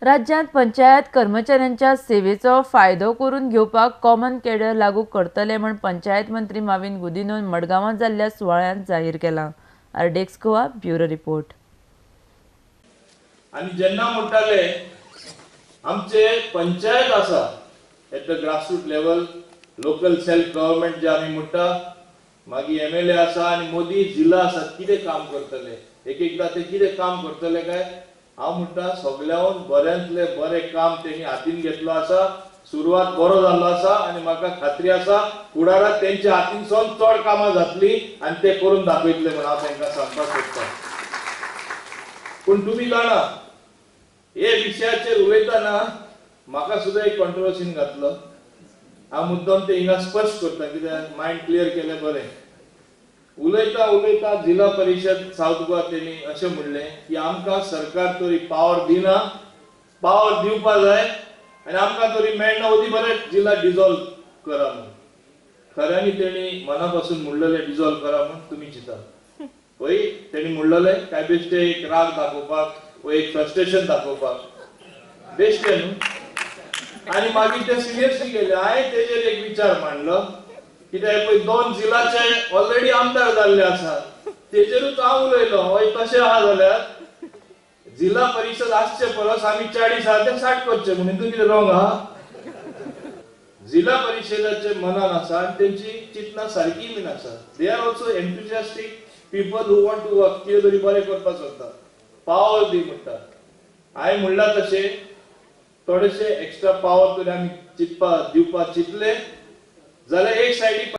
राज्यात पंचायत कर्मचाऱ्यांच्या सेवेचो फायदो करून घेवपाक कॉमन कॅडर लागू करतले म्हण पंचायत मंत्री माविन गुदिन्होन मडगांवां जाल्ल्या सुवाळ्यांत जाहीर केला। आरडेक्स गोवा ब्युरो रिपोर्ट। आणि जेन्ना म्हणटाले आमचे पंचायत आसा at the grassroot level local self government जे आमी म्हणटा मागीर एमएलए आसा आणि मोदी जिल्हा आसा कितें काम करतले एकदा ते कितें काम करतले काय हांव म्हणटा सगळ्याहून बऱ्यांतले बरें काम तेणी हातीन घेतलो आसा। सुरवात बरो जाल्लो आसा आणि म्हाका खात्री आसा फुडाराक तेंच्या हातीनसून चड कामां जातली आणि ते करून दाखयतले म्हण हांव तांकां सांगपाक सोदतां। पूण तुमी जाणा हे विशयाचेर उलयतना म्हाका सुद्दां एक कंट्रोवर्सीन घातलो। हांव मुद्दम ते हिंगा स्पश्ट करता कित्याक मायंड क्लियर केलें बरें। उलयता उलयता जिल्हा परिषद साउथ गोवा तेणी अशें म्हणलें की आमकां सरकार तरी पावर दिना, पावर दिवपा जाय आनी आमकां तरी मेळना उदी बरें जिल्हा डिझॉल्व करा म्हूण। खऱ्यांनी तेणी मना पासून म्हणलेलें डिझॉल्व करा म्हूण तुमी चिंता पळय तेणी म्हणलेलें काय बेश्टे एक राग दाखोवपाक वा एक फ्रस्ट्रेशन दाखोवपाक बेश्टे न्हू। आनी मागीर ते सिरियसली गेले। हांवें तेजेर एक विचार मांडलो कित्याक पळय 2 जिल्हाचे ऑलरेडी आमदार जाल्ले आसा तेजेरूच हांव उलयलो हय तशें आहा जाल्यार जिल्हा परिषद आसचे परस आमी 40 ते 60 करचे म्हणून हितून कितें रॉंग आहा। जिल्हा परिषदाचे मनान आसा आनी तेंची चिंतना सारकी बीन आसा। They are also enthusiastic people who want to work कितें तरी बरें करपाक सोदता पावर दी म्हणटा। हांवें म्हणला तशें थोडेशे एक्स्ट्रा पावर तरी आमी चिंतपा दिवपाक चिंतले जाल्यार एक सायडीक